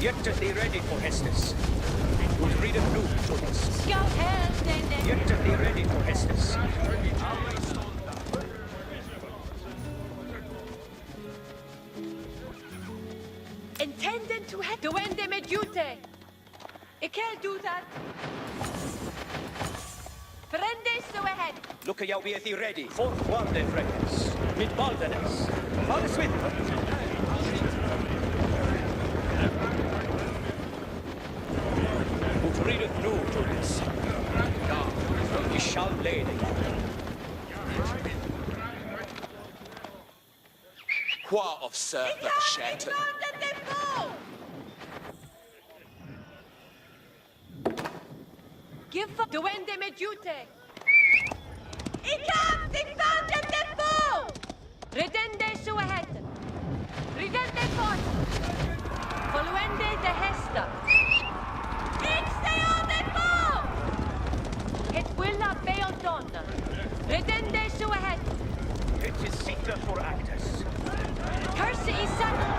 Jätte är ready for Hestes. Und reden nu, Jonas. Scout hands, then. Jätte är ready for Hestes. Intendent to head. Duende med jute. I can't do that. Prende so ahead. Lukka jag vet är ready. Fortfarande fräckes. Med Baldenes. Fall svitt. Und reden nu, Jonas. Ich shall leda. What of Surfer Shattered? Give up. Duende med jute. Ikam depot! Redende so ahead. Redende fort. Folloende de hesta. Ixteo depot! It will not be done. Redende so ahead. It is sitter for actors. Curse is saddled.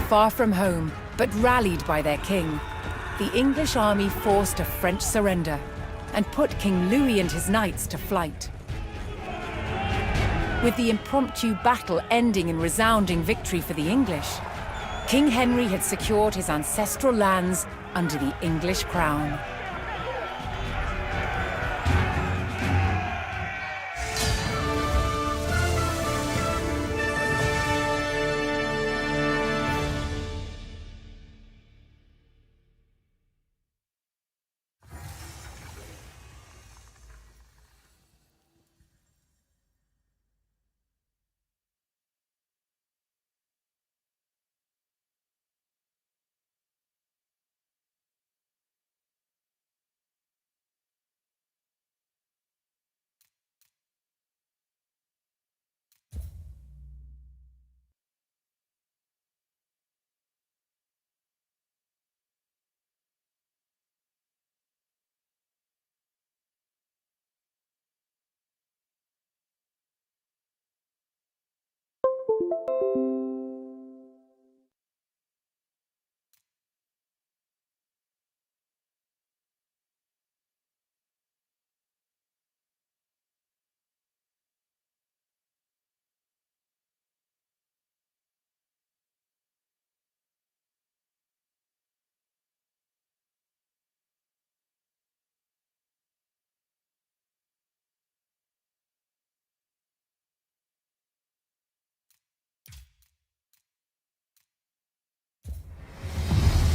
Far from home, but rallied by their king, the English army forced a French surrender and put King Louis and his knights to flight. With the impromptu battle ending in resounding victory for the English, King Henry had secured his ancestral lands under the English crown.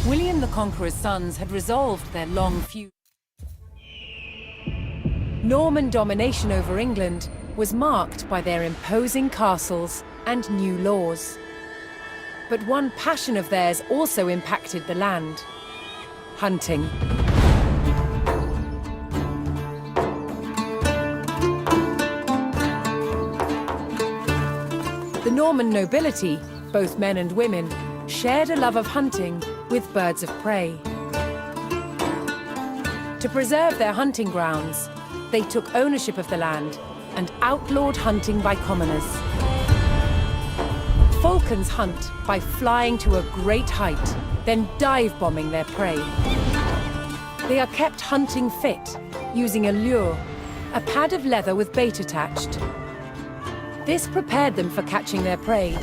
William the Conqueror's sons had resolved their long feud. Norman domination over England was marked by their imposing castles and new laws. But one passion of theirs also impacted the land: hunting. The Norman nobility, both men and women, shared a love of hunting with birds of prey. To preserve their hunting grounds, they took ownership of the land and outlawed hunting by commoners. Falcons hunt by flying to a great height, then dive-bombing their prey. They are kept hunting fit, using a lure, a pad of leather with bait attached. This prepared them for catching their prey,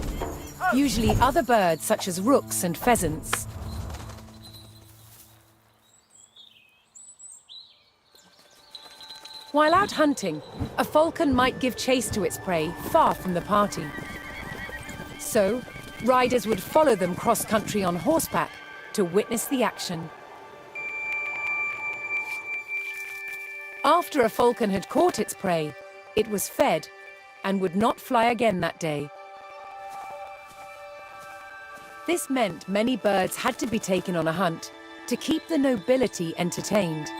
usually other birds such as rooks and pheasants. While out hunting, a falcon might give chase to its prey far from the party. So, riders would follow them cross-country on horseback to witness the action. After a falcon had caught its prey, it was fed and would not fly again that day. This meant many birds had to be taken on a hunt to keep the nobility entertained.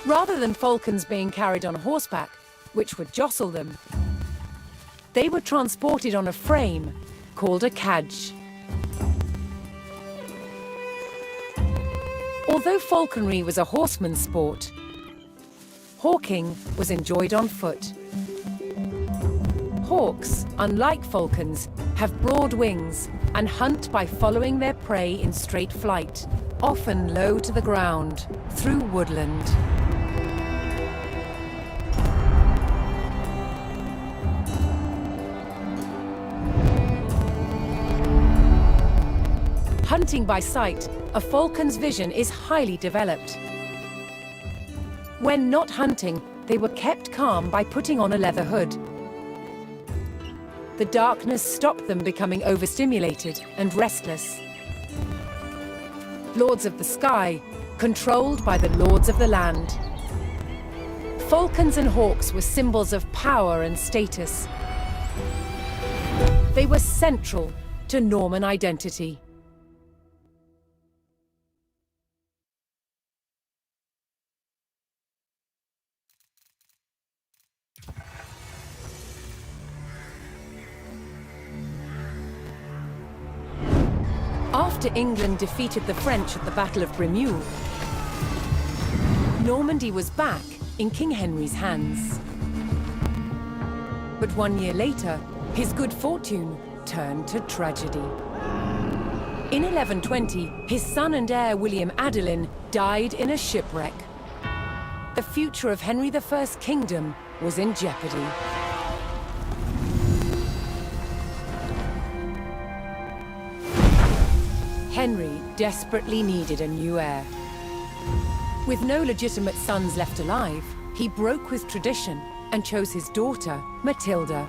Rather than falcons being carried on horseback, which would jostle them, they were transported on a frame called a cadge. Although falconry was a horseman's sport, hawking was enjoyed on foot. Hawks, unlike falcons, have broad wings and hunt by following their prey in straight flight, often low to the ground, through woodland. Hunting by sight, a falcon's vision is highly developed. When not hunting, they were kept calm by putting on a leather hood. The darkness stopped them becoming overstimulated and restless. Lords of the sky, controlled by the lords of the land. Falcons and hawks were symbols of power and status. They were central to Norman identity. After England defeated the French at the Battle of Bremeux, Normandy was back in King Henry's hands. But 1 year later, his good fortune turned to tragedy. In 1120, his son and heir William Adelin died in a shipwreck. The future of Henry I's kingdom was in jeopardy. Henry desperately needed a new heir. With no legitimate sons left alive, he broke with tradition and chose his daughter, Matilda.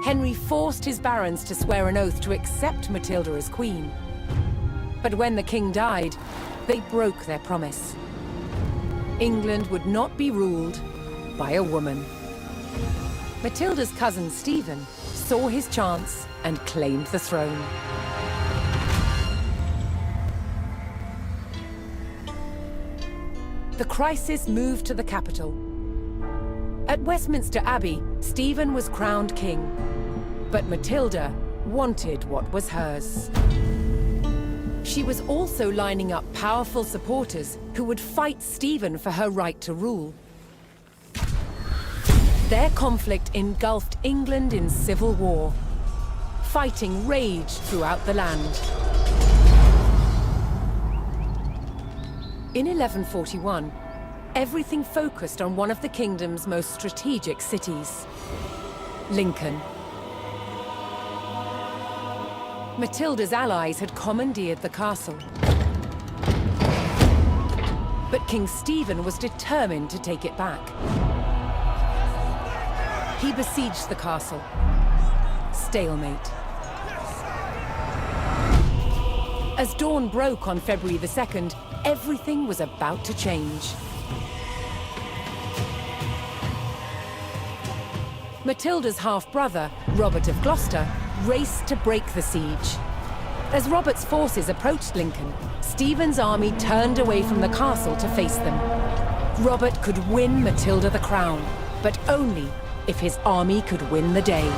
Henry forced his barons to swear an oath to accept Matilda as queen. But when the king died, they broke their promise. England would not be ruled by a woman. Matilda's cousin Stephen saw his chance and claimed the throne. The crisis moved to the capital. At Westminster Abbey, Stephen was crowned king, but Matilda wanted what was hers. She was also lining up powerful supporters who would fight Stephen for her right to rule. Their conflict engulfed England in civil war. Fighting raged throughout the land. In 1141, everything focused on one of the kingdom's most strategic cities, Lincoln. Matilda's allies had commandeered the castle. But King Stephen was determined to take it back. He besieged the castle. Stalemate. As dawn broke on February the 2nd, everything was about to change. Matilda's half-brother, Robert of Gloucester, raced to break the siege. As Robert's forces approached Lincoln, Stephen's army turned away from the castle to face them. Robert could win Matilda the crown, but only if his army could win the day.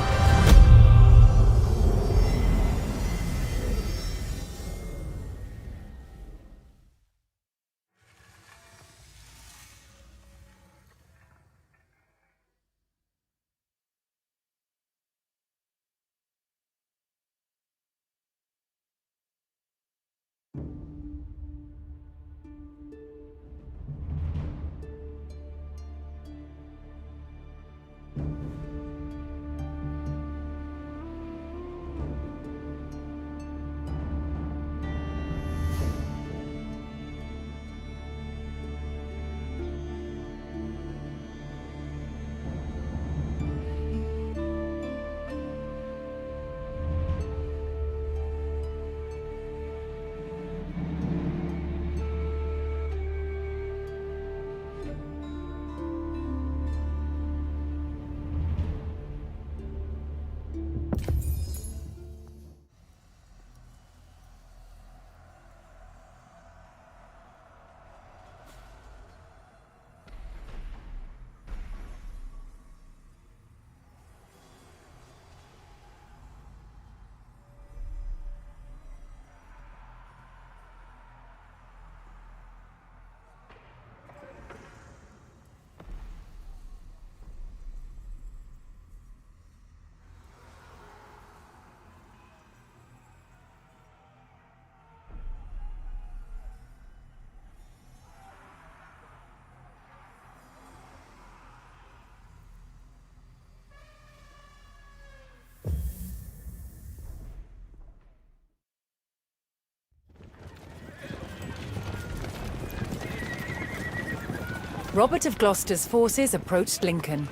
Robert of Gloucester's forces approached Lincoln.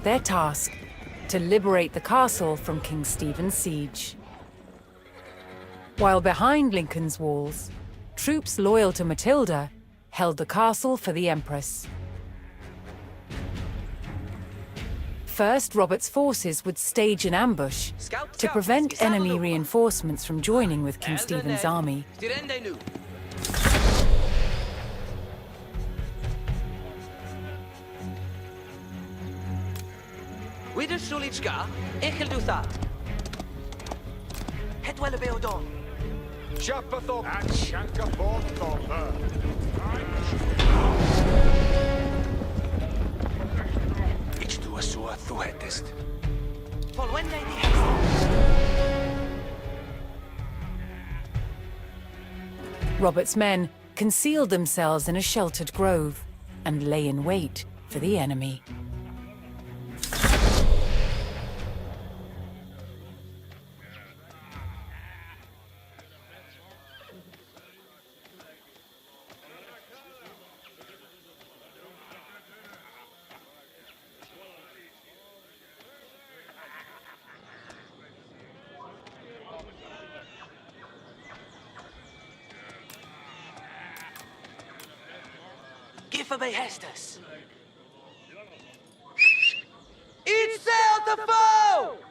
Their task, to liberate the castle from King Stephen's siege. While behind Lincoln's walls, troops loyal to Matilda held the castle for the Empress. First, Robert's forces would stage an ambush to prevent enemy reinforcements from joining with King Stephen's army. Wider Sulichka, Echel Duthat. Hetwelle Beodon. Shapathok and Shankabot. Ich tue so, du hättest. Paul, when they the Robert's men concealed themselves in a sheltered grove and lay in wait for the enemy. Give me Hestus. Each sail to foe!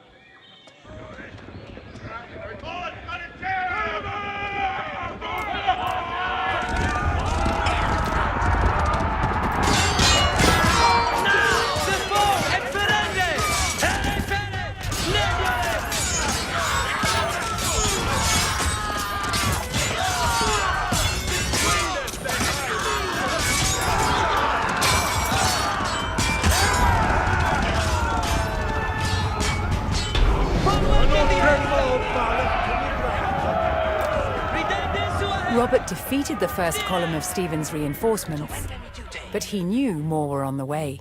Robert defeated the first column of Stephen's reinforcements, but he knew more were on the way.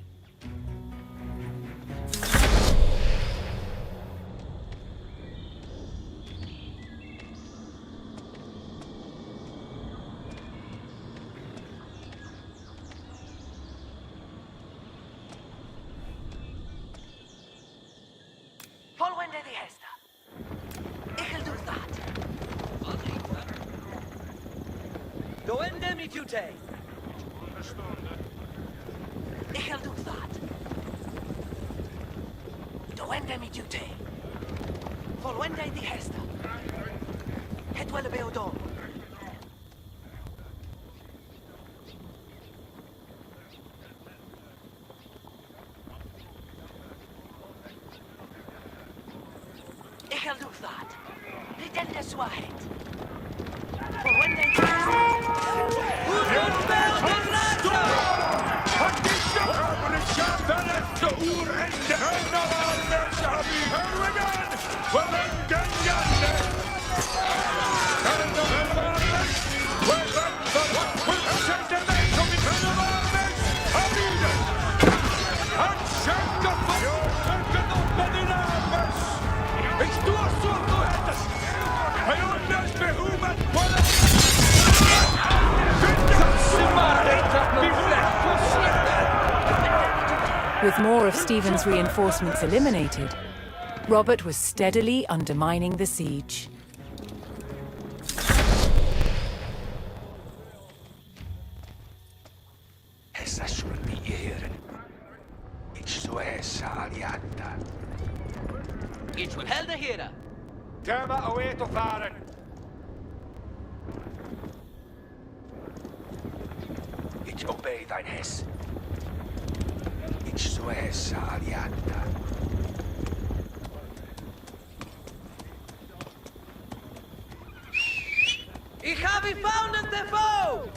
With more of Stephen's reinforcements eliminated, Robert was steadily undermining the siege. Essa should be here. Ich so essa aliata. Ich will held here. Tema away to Faren. Ich obey thine Hess. Ich so essa aliata. Ich habe found the foe!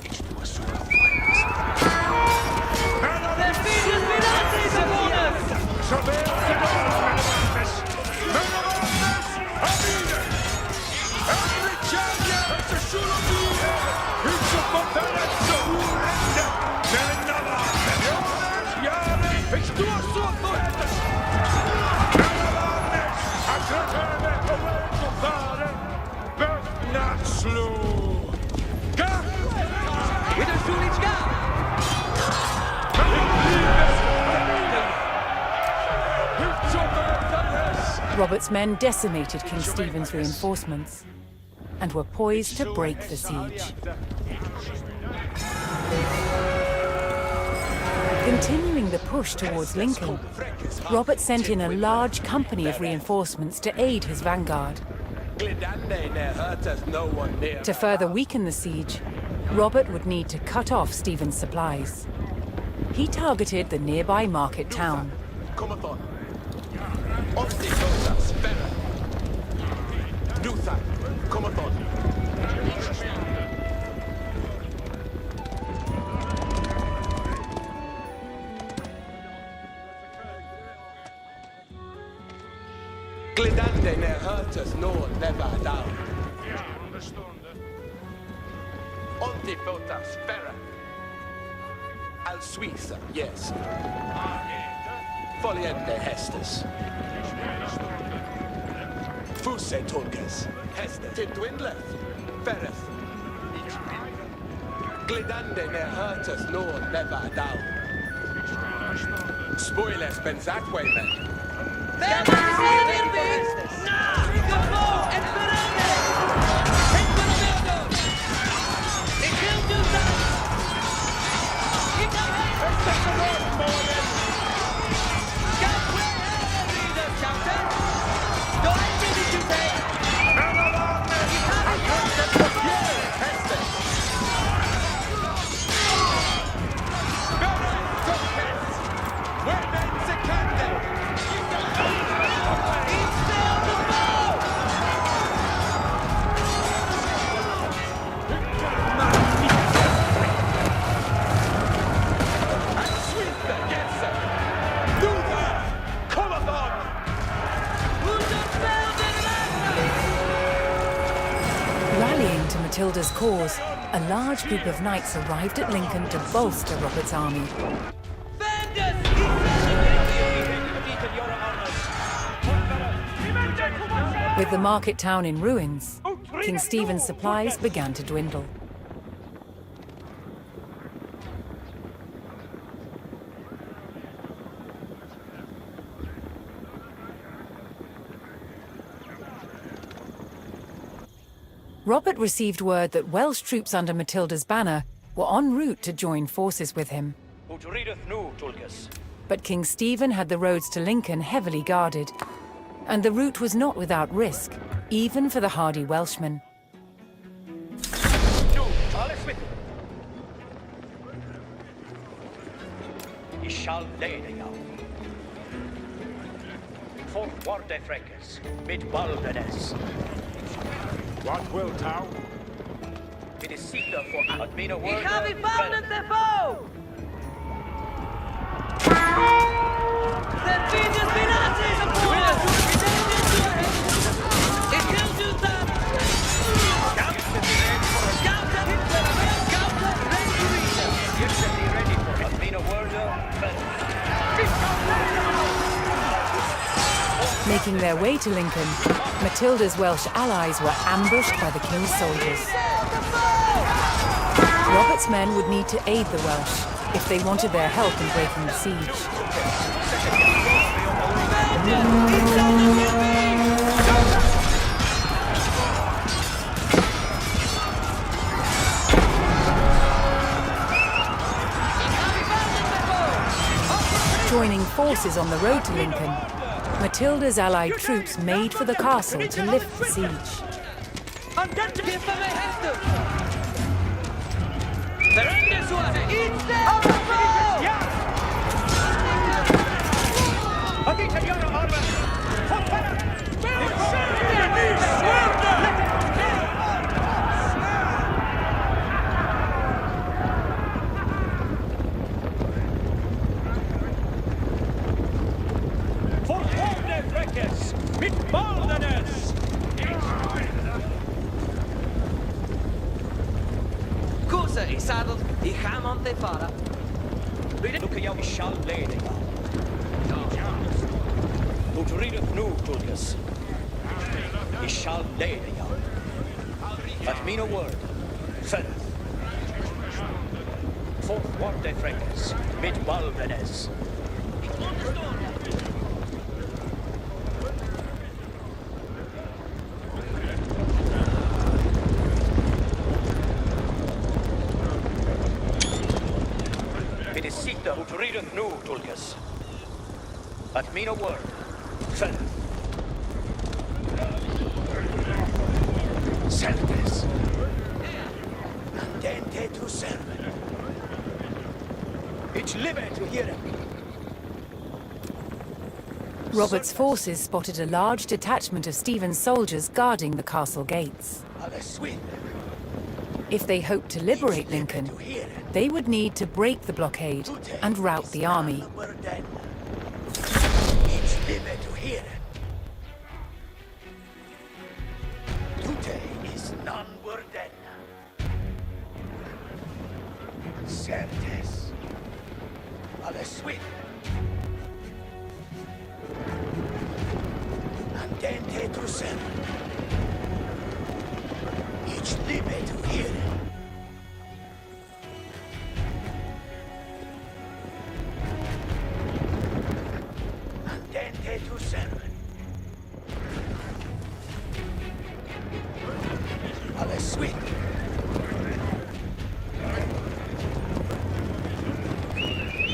Ich tue so, du Away to Faren. Robert's men decimated King Stephen's reinforcements and were poised to break the siege. Continuing the push towards Lincoln, Robert sent in a large company of reinforcements to aid his vanguard. To further weaken the siege, Robert would need to cut off Stephen's supplies. He targeted the nearby market town. Glidande ne hurtus nor never down. Onti bota spera. Al Suiza, yes. Foliente Hestus. Fuse Tulkas. Hester. Tidwindleth. Fereth. Glidande ne hurtus nor never down. Spoilers been that way, men. Rallying to Matilda's cause, a large group of knights arrived at Lincoln to bolster Robert's army. With the market town in ruins, King Stephen's supplies began to dwindle. Robert received word that Welsh troops under Matilda's banner were en route to join forces with him. But King Stephen had the roads to Lincoln heavily guarded, and the route was not without risk, even for the hardy Welshmen. What wilt thou? It is seeker for Admina Ich habe gefunden, the foe! The Venus Minazis of war! It will do that! Making their way to Lincoln, Matilda's Welsh allies were ambushed by the king's soldiers. Robert's men would need to aid the Welsh if they wanted their help in breaking the siege. Joining forces on the road to Lincoln, Matilda's allied troops made for the castle to lift the siege. Cosa I saddled, I hamon te fara. Look jag shall leda jag. Du rideth nu, Tulkas. I shall leda jag. At mina word, Fereth. Forth de Frekes, mid Balvenes. nu, Tulkas. At me no word. Send. Certes. Andente tu serve. Ich live to hear him. Robert's forces spotted a large detachment of Stephen's soldiers guarding the castle gates. Alle swin. If they hoped to liberate Lincoln, they would need to break the blockade and rout the army. Ich live to hear it. Today is non worden. Certes. Alle swin. Andente tu serve. Ich live to hear it. Andente tu serve. Alle swin.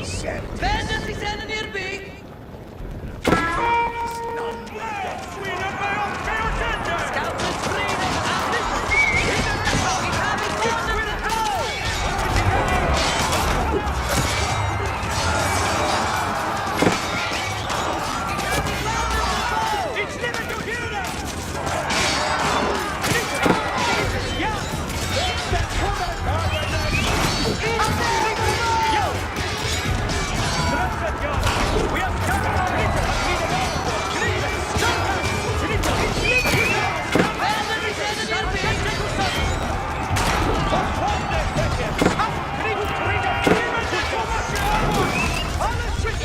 Certes. Vänner till sedan er by! Is non worden. Scouters freedom and we have it down in the hole! Vänner till sedan er by!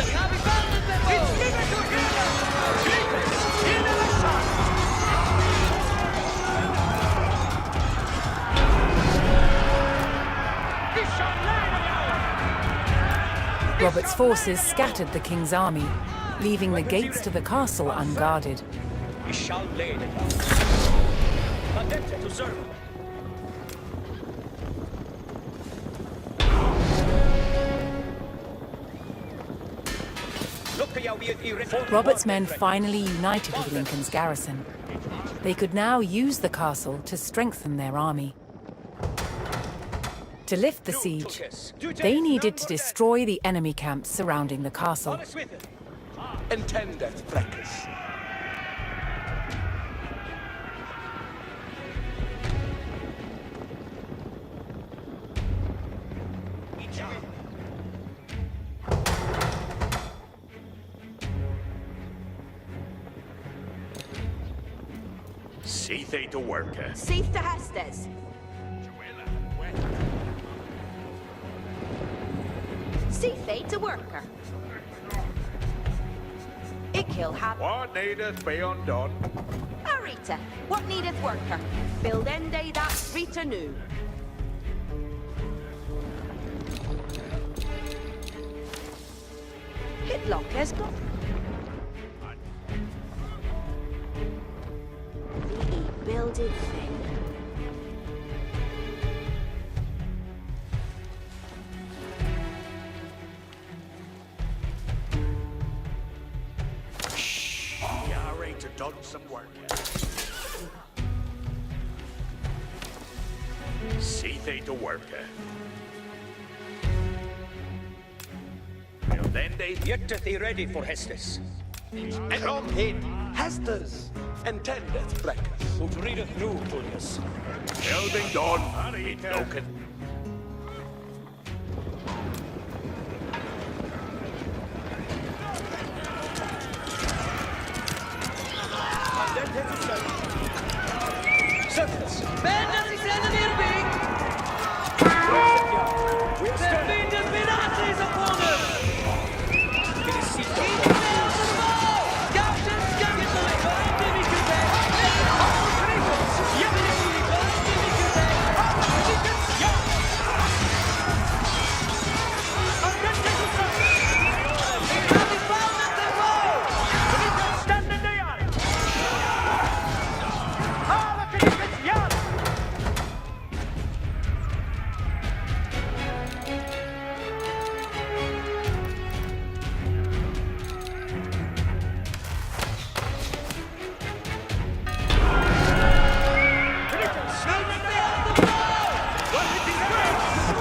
Vi har bandet med vår! Robert's forces scattered the king's army, leaving the gates to the castle unguarded. Ich shall lay the down. Andente to serve. Robert's men finally united with Lincoln's garrison. They could now use the castle to strengthen their army. To lift the siege, they needed to destroy the enemy camps surrounding the castle. Entendeth, Frecus. Seethe to worker. Syth to Hestes. Sythe to worker. Ikil have What needeth be undone? Arita. What needeth worker? Build ende that Rita new. Hitlock has got. The builded thing. Yare to done some work. Seethe to worker. Well, then they Yet thee ready for Hestes. Crumphead, Hestes, entendeth, Frecus. Ut readeth nu, Tullius. building done. It broken. Servants, Vänner till sedan er by! we are Det standing. finns pirater upon us! It is seated. Scouten skugget mig för inte vi kunde! Jag vill inte för inte vi kunde! Vi hade bandet den på!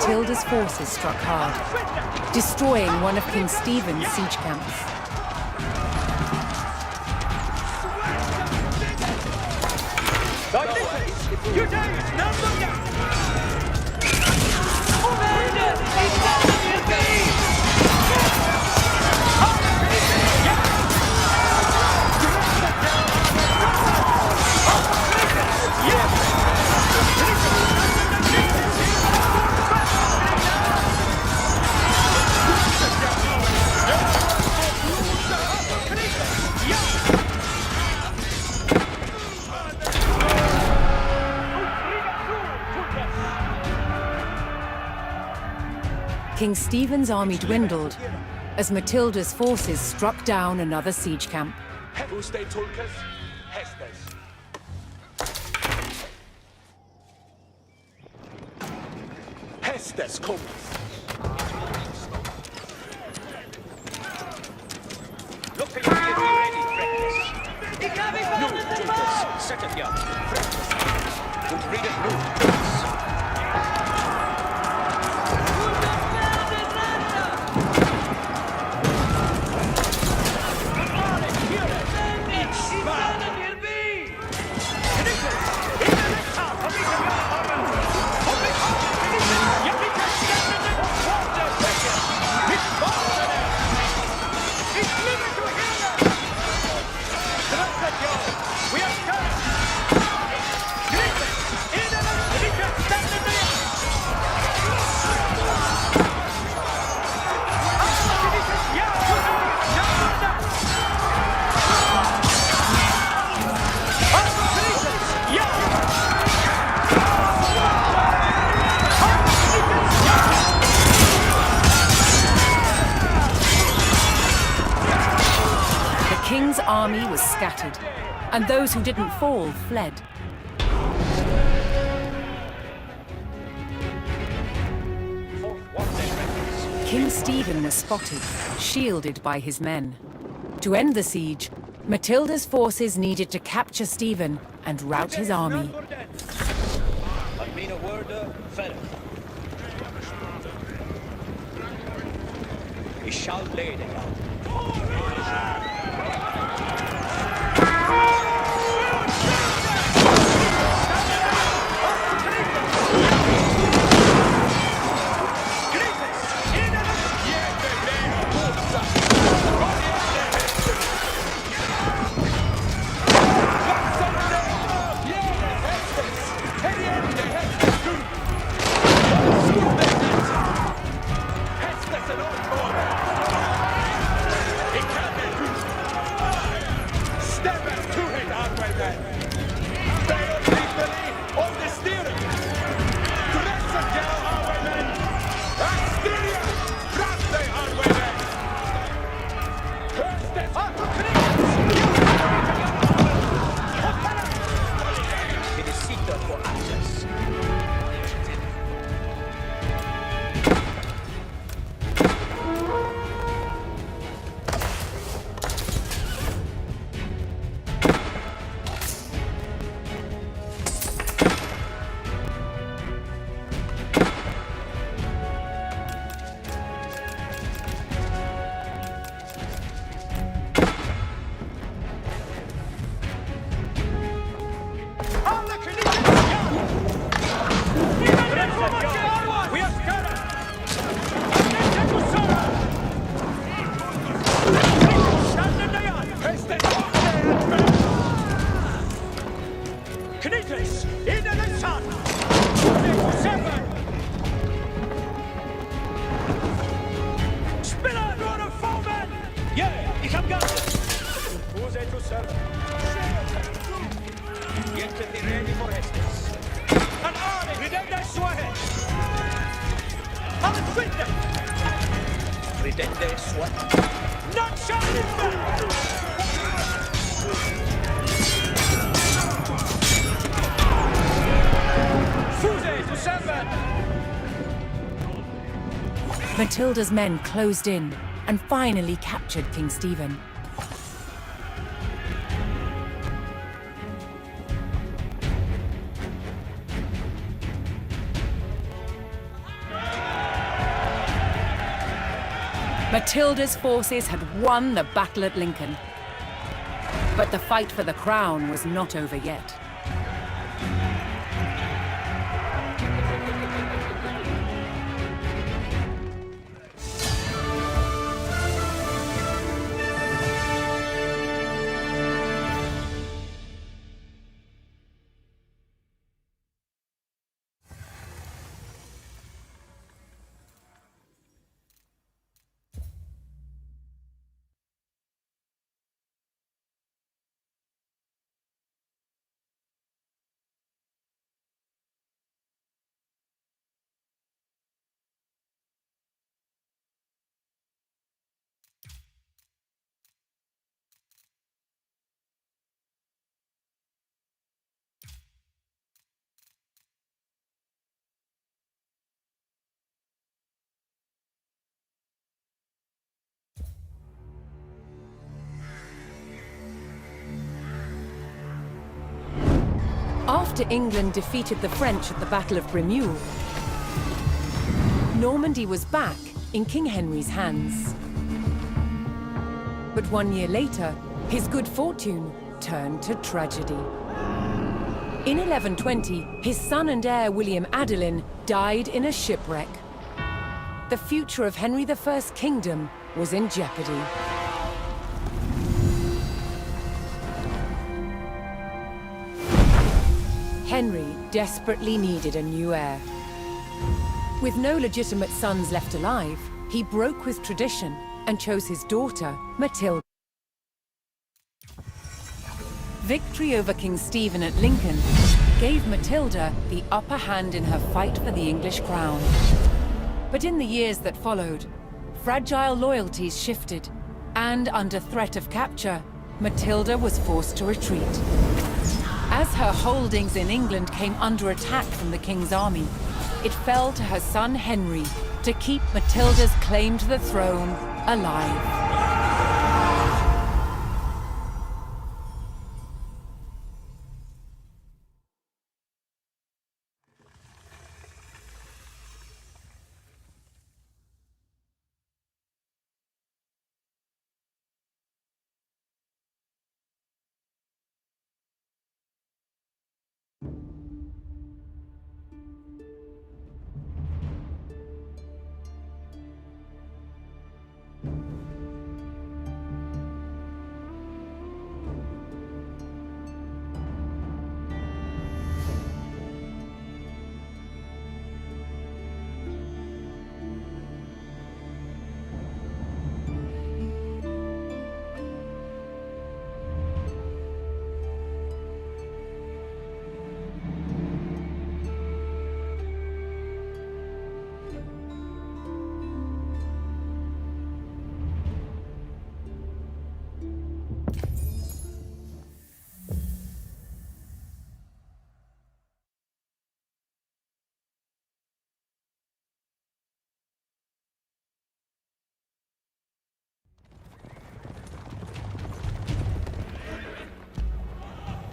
Matilda's forces struck hard, destroying one of King Stephen's siege camps. King Stephen's army dwindled as Matilda's forces struck down another siege camp. Uste tulkas, hestes. Hestes cum. Look at you, be ready, Freckles. Nu, Tulkas, set it ja. Freckles. Und redet nu, Tulkas. The king's army was scattered, and those who didn't fall fled. King Stephen was spotted, shielded by his men. To end the siege, Matilda's forces needed to capture Stephen and rout his army. I mean a word, fella. Ich shall lay it out. Matilda's men closed in and finally captured King Stephen. Matilda's forces had won the battle at Lincoln. But the fight for the crown was not over yet. After England defeated the French at the Battle of Bremule, Normandy was back in King Henry's hands. But 1 year later, his good fortune turned to tragedy. In 1120, his son and heir William Adelin died in a shipwreck. The future of Henry I's kingdom was in jeopardy. Henry desperately needed a new heir. With no legitimate sons left alive, he broke with tradition and chose his daughter, Matilda. Victory over King Stephen at Lincoln gave Matilda the upper hand in her fight for the English crown. But in the years that followed, fragile loyalties shifted, and under threat of capture, Matilda was forced to retreat. As her holdings in England came under attack from the king's army, it fell to her son Henry to keep Matilda's claim to the throne alive.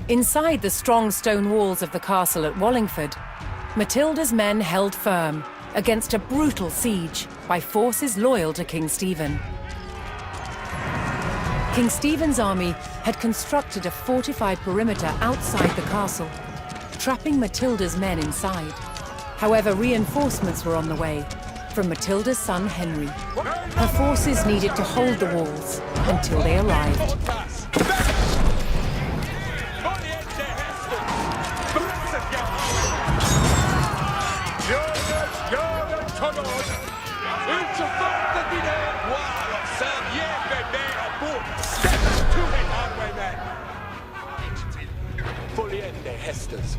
Inside the strong stone walls of the castle at Wallingford, Matilda's men held firm against a brutal siege by forces loyal to King Stephen. King Stephen's army had constructed a fortified perimeter outside the castle, trapping Matilda's men inside. However, reinforcements were on the way from Matilda's son Henry. Her forces needed to hold the walls until they arrived. Hestes.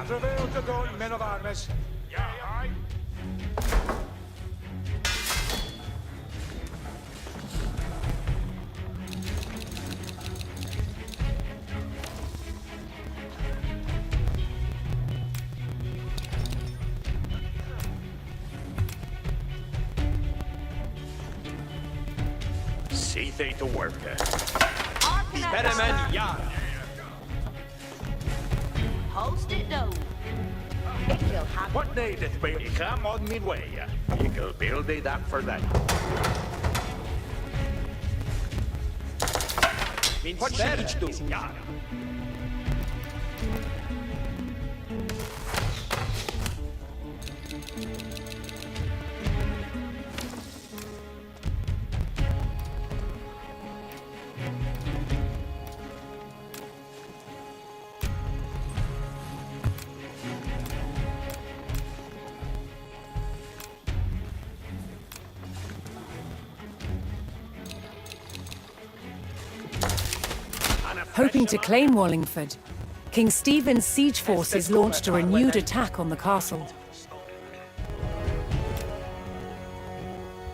Prevail to go, men of arms. See they to work. Host it though. It will have What needeth be? Come on me way. You can build it up for that. What should each do? Yeah. Hoping to claim Wallingford, King Stephen's siege forces launched a renewed attack on the castle.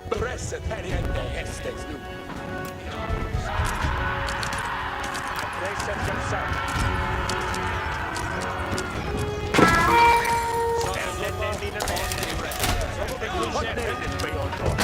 Blessed Ariende Hestes nu. Blessed yourself. What needeth be on board?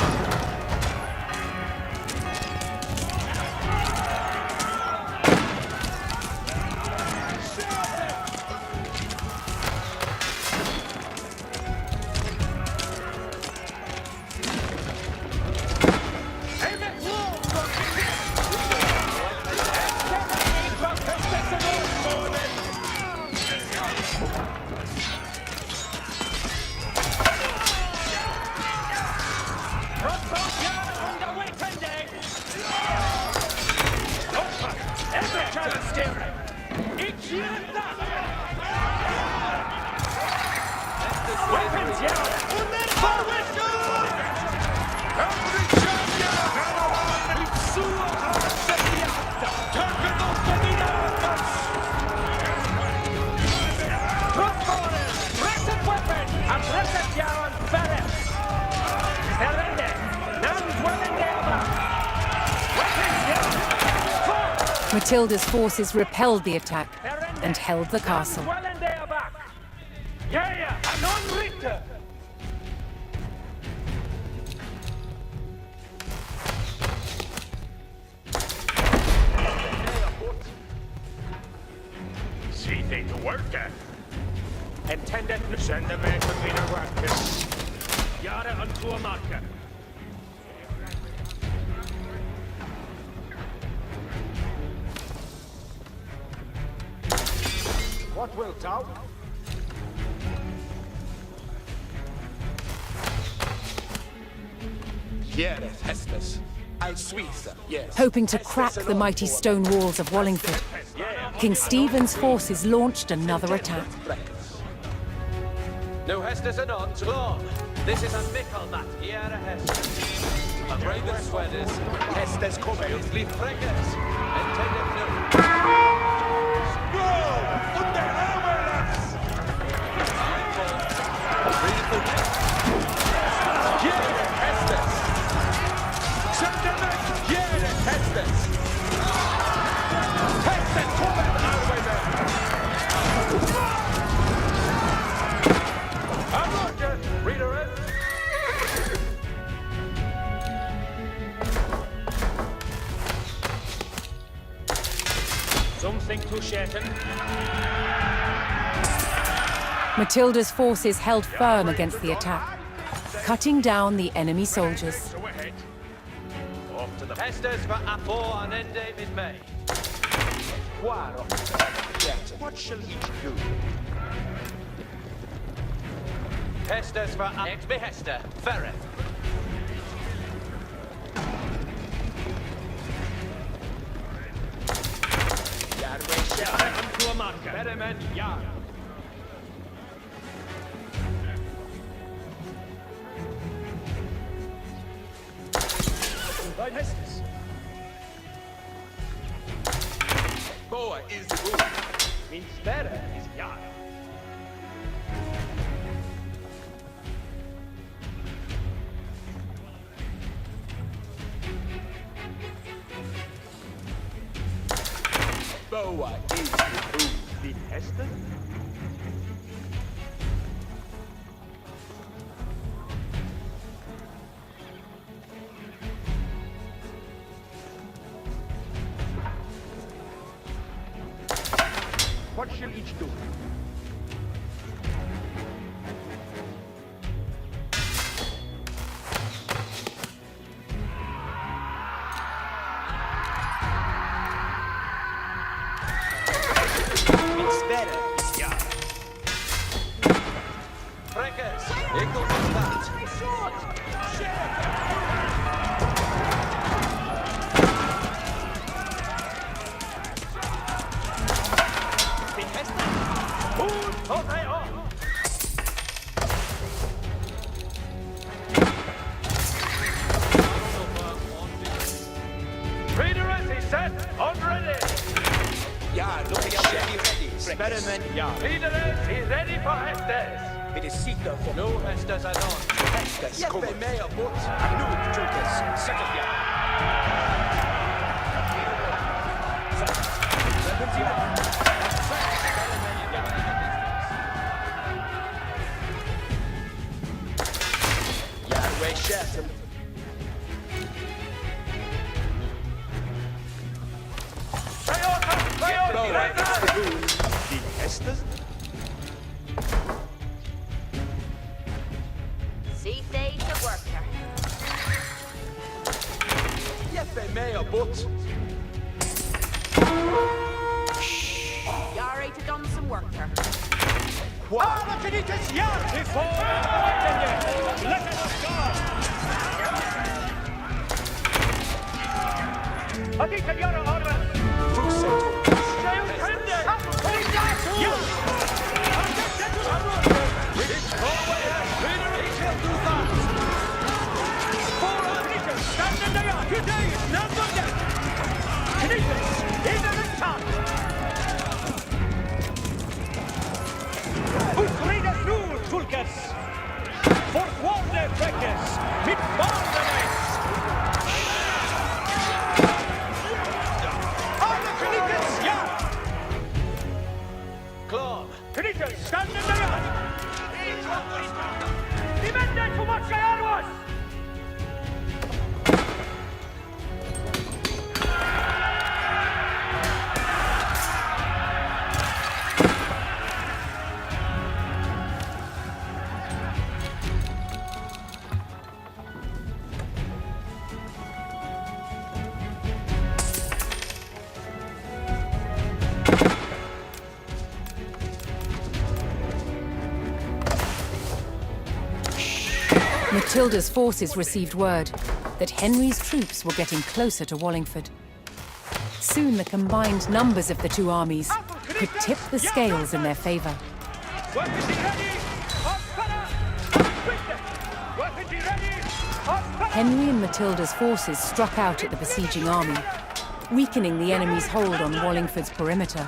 Matilda's forces repelled the attack and held the castle. See thing to work at. Intended to send the man to me to work. Yara unto a marker. What wilt thou? Hiereth Hestes. Al Suiza, yes. Hoping to crack the mighty stone walls of Wallingford, King Stephen's forces launched another attack. No Hestes anon, Glon. This is a Michaelmat, Yara Hestes. A Braven Swedes, Hestes Coveus. Fleet Freckers, intended no. Something to shatten. Matilda's forces held firm against the attack, cutting down the enemy soldiers. So ahead. Off to the Hestes for Apo and Ende mid May. What shall each do? Hestes for Ex Behester, Ferret. Yara unto a marker. Better men, Yara. By Hestes. Boa is the move. Means better is Yara. Boa is the move. The Hestes? What shall each do? set and ready. Ja, look at your ready. Experiment, ja. Leaders is ready for Hestes. It is seeker for No Hestes at all. Hestes, Jeppe kommer. med och bort. Nu, Julkas, set up, ja. Ja, we schatten. Die Hestes? See they to worker. Jeppe med och bort. You're ready to done some worker. Alla kanites ja! Before let us go! Adita göra armen! Matilda's forces received word that Henry's troops were getting closer to Wallingford. Soon the combined numbers of the two armies could tip the scales in their favor. Henry and Matilda's forces struck out at the besieging army, weakening the enemy's hold on Wallingford's perimeter.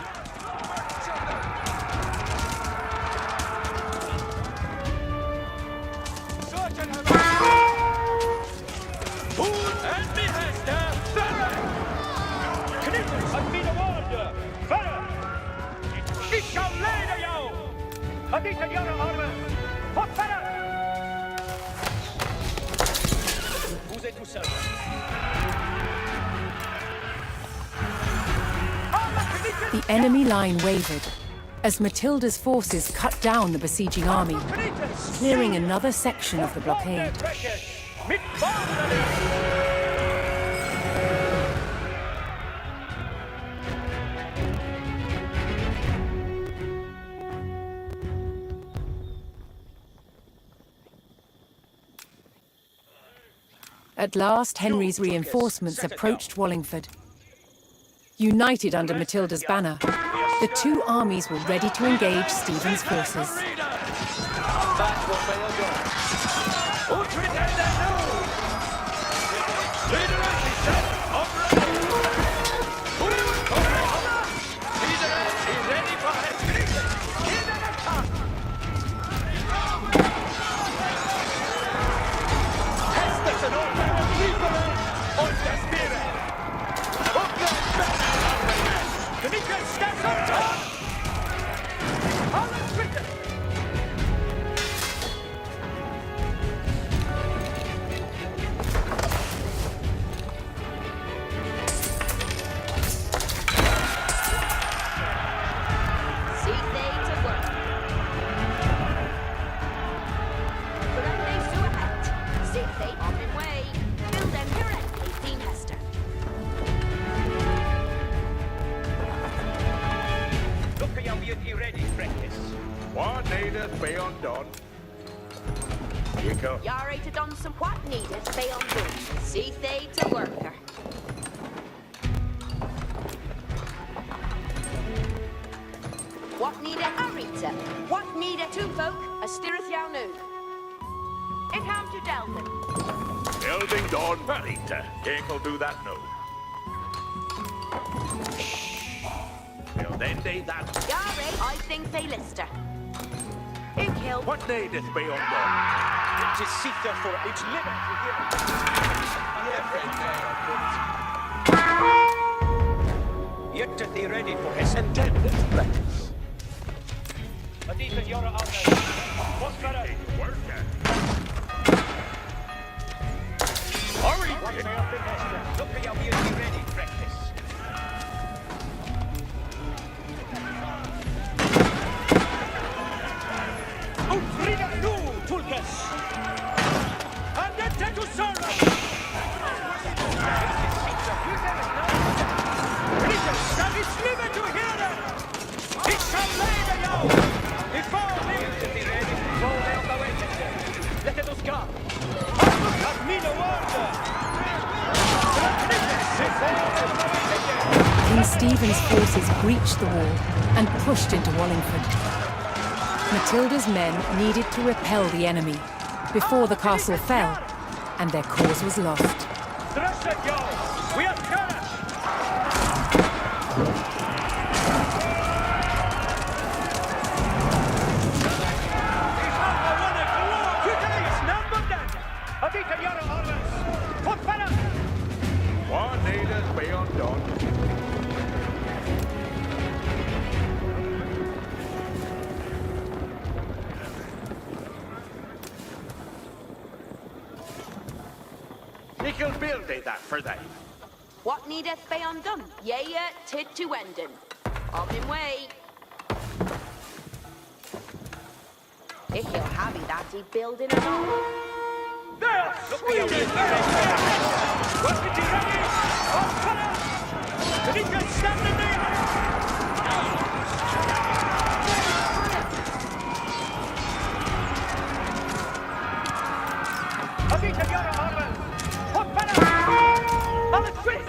Vous êtes tout seul. The enemy line wavered as Matilda's forces cut down the besieging army, clearing another section of the blockade. At last, Henry's reinforcements approached Wallingford. United under Matilda's banner, the two armies were ready to engage Stephen's forces. What needed be undone? You go. You're to done some what needed be undone. See they to worker. What needed a Rita? What needed two folk? A stirreth yow new. It ham to Delvin. Building done. Rita. Dick'll do that now. Well, then they that. Gary, I think they Lister. Ik hill. What needeth be undone? It is seek therefore its limit. Yet to be ready for his intended practice. Adita Yora Alna. What's better? Worker. Hurry! Look at your be ready practice. Utrida nu, Tulkas! Andate to Sora! Peter, that is liver to hear them! It shall lay the yow! Before me! Be ready, before they on the way, let it us go! That mean a wonder! King Stephen's forces breached the wall and pushed into Wallingford. Matilda's men needed to repel the enemy before the castle fell, and their cause was lost. Thrust it, yo! We are carried! What needeth be undone? Nickel build they that for they. What needeth be undone? Yea, tid to wenden. On in way. Ik hill happy that he building and all. There! Look at you! Weapon ready! On fire! Kanika standing there! Kanika Yara Armen! What fire! On the street!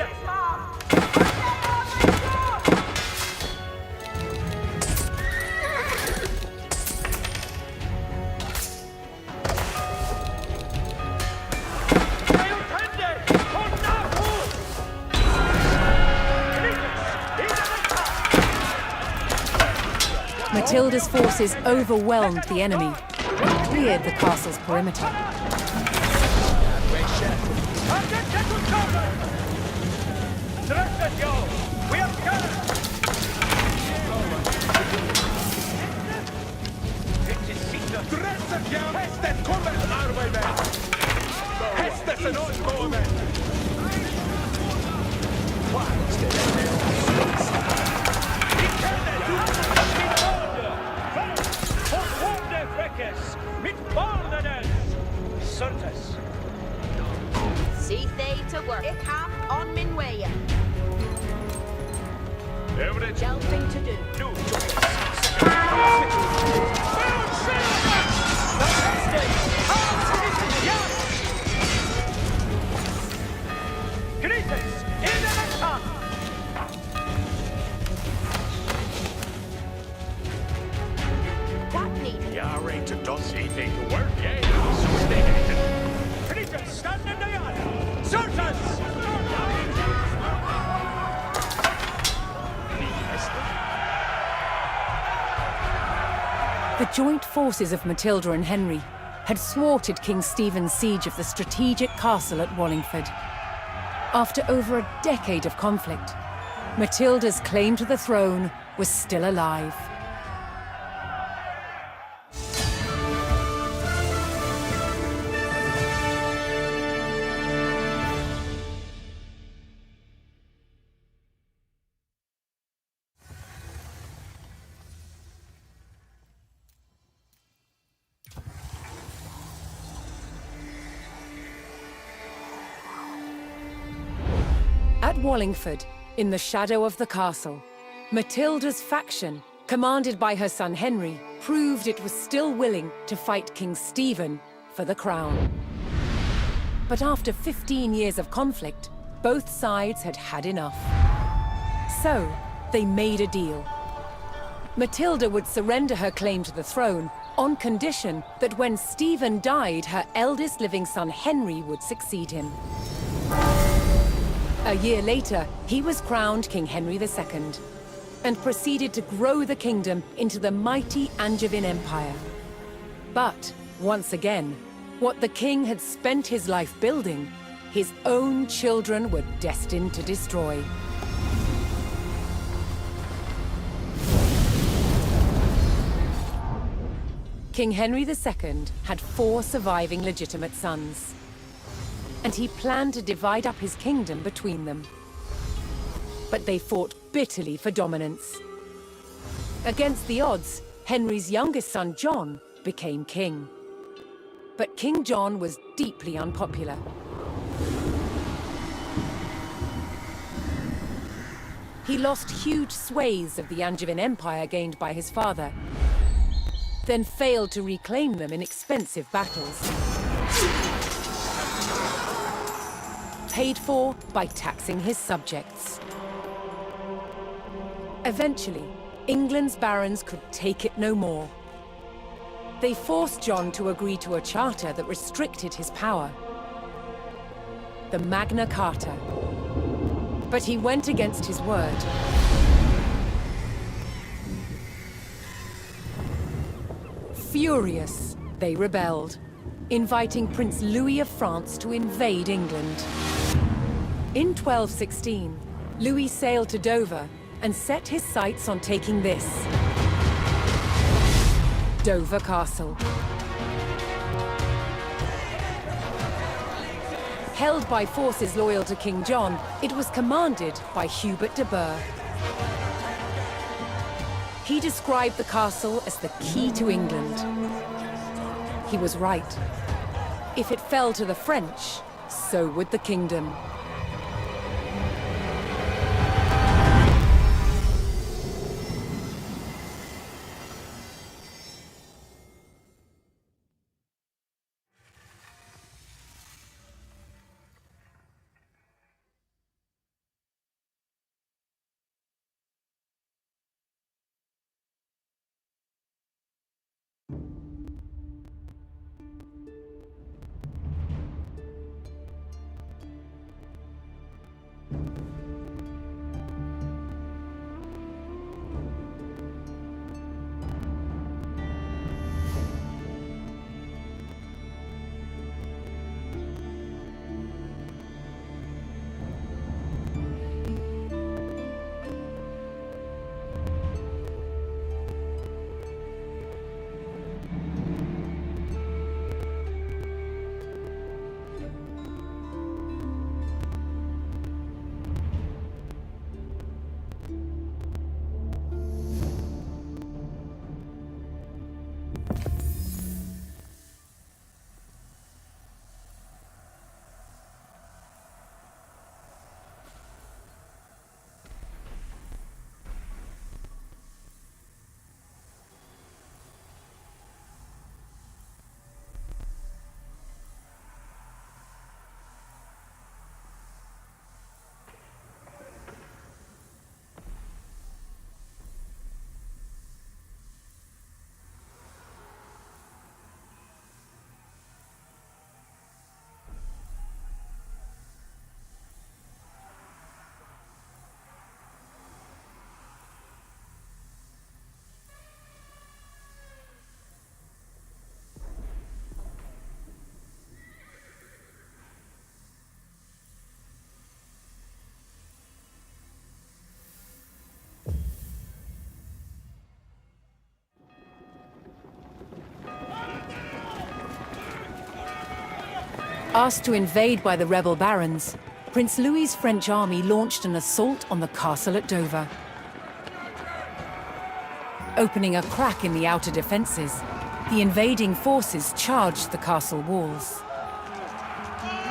Matilda's forces overwhelmed the enemy, cleared the castle's perimeter. See they to work. Ik ham on min way. Evidence. Delving to do. That need. Y'all ain't to dust anything to work, yeah? Stand in the yard! Soldiers! The joint forces of Matilda and Henry had thwarted King Stephen's siege of the strategic castle at Wallingford. After over a decade of conflict, Matilda's claim to the throne was still alive. At Wallingford, in the shadow of the castle, Matilda's faction, commanded by her son Henry, proved it was still willing to fight King Stephen for the crown. But after 15 years of conflict, both sides had had enough. So, they made a deal. Matilda would surrender her claim to the throne on condition that when Stephen died, her eldest living son Henry would succeed him. A year later, he was crowned King Henry II and proceeded to grow the kingdom into the mighty Angevin Empire. But, once again, what the king had spent his life building, his own children were destined to destroy. King Henry II had 4 surviving legitimate sons, and he planned to divide up his kingdom between them. But they fought bitterly for dominance. Against the odds, Henry's youngest son, John, became king. But King John was deeply unpopular. He lost huge swathes of the Angevin Empire gained by his father, then failed to reclaim them in expensive battles. Paid for by taxing his subjects. Eventually, England's barons could take it no more. They forced John to agree to a charter that restricted his power. The Magna Carta. But he went against his word. Furious, they rebelled, inviting Prince Louis of France to invade England. In 1216, Louis sailed to Dover and set his sights on taking this: Dover Castle. Held by forces loyal to King John, it was commanded by Hubert de Burgh. He described the castle as the key to England. He was right. If it fell to the French, so would the kingdom. Asked to invade by the rebel barons, Prince Louis's French army launched an assault on the castle at Dover. Opening a crack in the outer defenses, the invading forces charged the castle walls.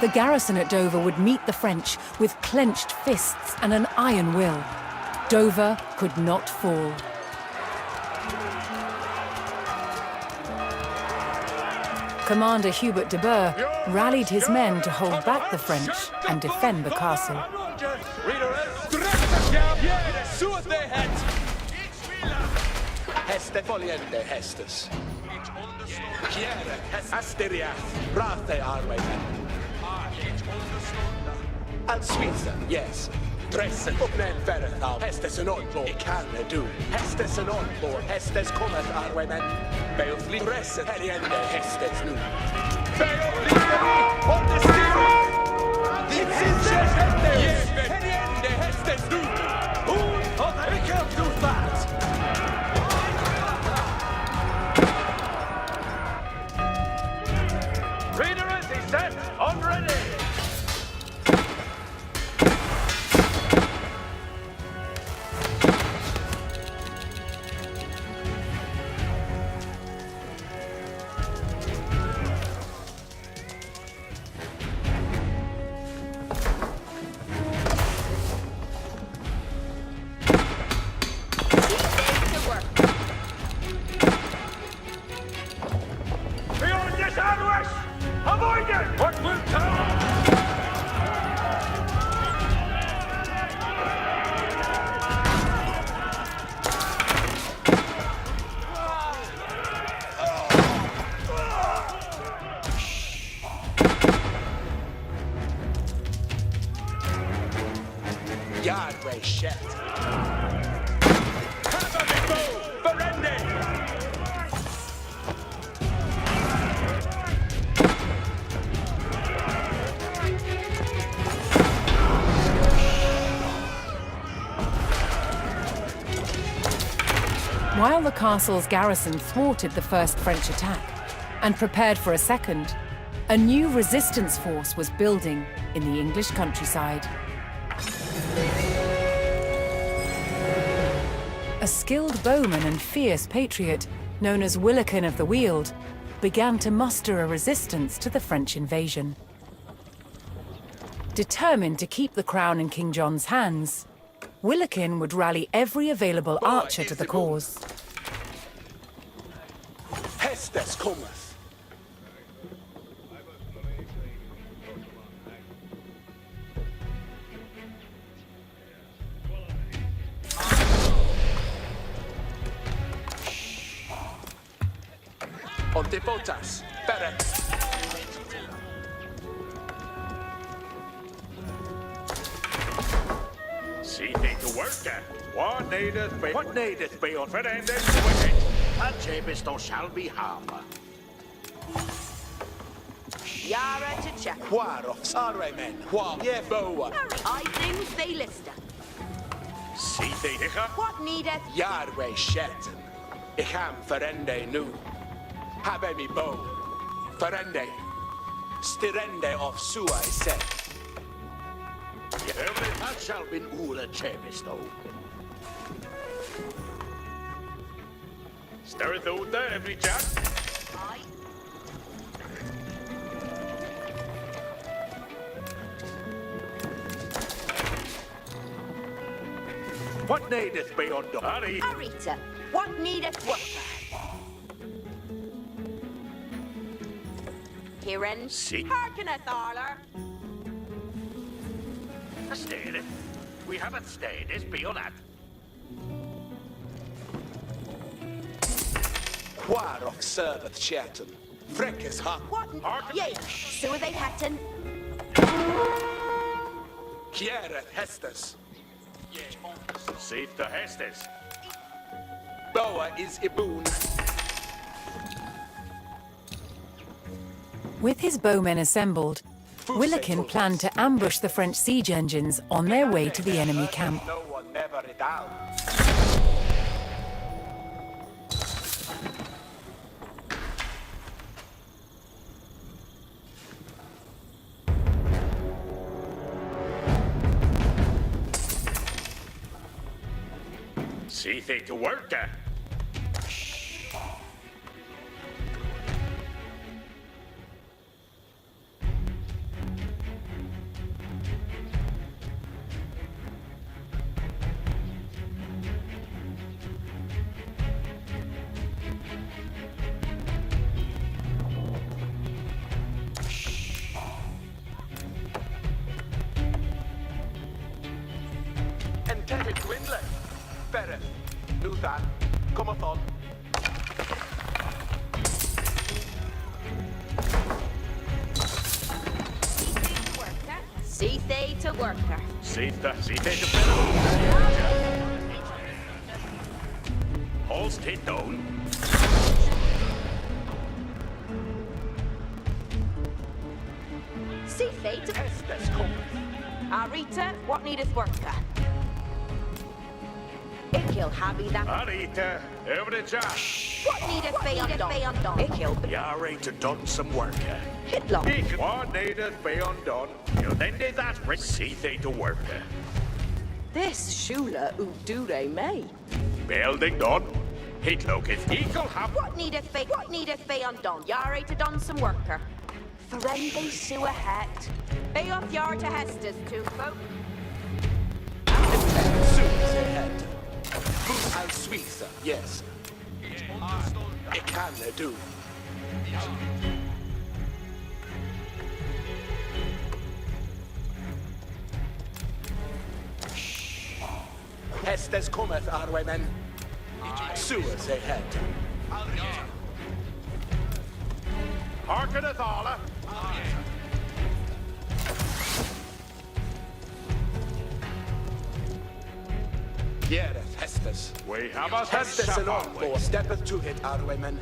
The garrison at Dover would meet the French with clenched fists and an iron will. Dover could not fall. Commander Hubert de Burgh rallied his men to hold back the French and defend the castle. Heste foliente hestes. Asteria, rate armeimen. Al Suiza, yes. Dressen upp med en färret av hästes en oddlår. I kan du. Hästes en oddlår. Hästes kommer arve men. Beof li dressen här igen det hästes nu. Beof li on the steering. It's in just hästes. Yes, här igen det hästes nu. Hon har ryckat upp tooth bats. Reader is he set on ready. To work. Beyond this ambush! Avoid it! What will come? Yardway shit. Have a big bow, Verendi! While the castle's garrison thwarted the first French attack and prepared for a second, a new resistance force was building in the English countryside. A skilled bowman and fierce patriot, known as Willikin of the Weald, began to muster a resistance to the French invasion. Determined to keep the crown in King John's hands, Willikin would rally every available archer to the cause. Hästes cometh. On the botas, Beret. See thee to work at. What needeth be on Fernandez with it? And Jamestown shall be harbour. Yara to check. Quarox, Arremen, Qua, Yeboa. I things they lister. See thee, Hicka? What needeth? Yardway shetten. Ich ham Verende nu. Habe mi bow. Verende. Stirende of sua I said. That shall be Ula Jamestown. Stirreth out there, every chap. Aye. What needeth be on Hurry. Arita, what needeth work? Kieran, See. hearkeneth, Arler. Stayed it. We haven't stayed this beyond that. Quarox serveth shetten. Freckes hot. What? Hearken. Yea, so are they hatton. Kiereth hestes. See the Hestes. Boa is Iboon. With his bowmen assembled, Willikin planned to ambush the French siege engines on their way to the enemy camp. No one never down. See thee to work at. And take it to inlet. Better. Luthan, cometh on. See to worker. Sita to Holst it down. See fate. Estes cometh. Arita, what needeth worker? Ikil habi that. Arita, over the job. What needeth be undone? Ikil Yare to done some work. Hitlock. What needeth be undone? You then did that for Sita to work. This Shula Udure May. Building done. Hitlock is equal have. What needeth be undone? Yare to done some worker. Ferendi sewer hat. Be off yard to Hester's two folk. Suits ahead. Al Suiza, yes. It can do. Hestes cometh, Arwemen. Sewers ahead. Harkeneth alla. Yereth Hestes. We have us Hestes and all, steppeth to it, Arwemen.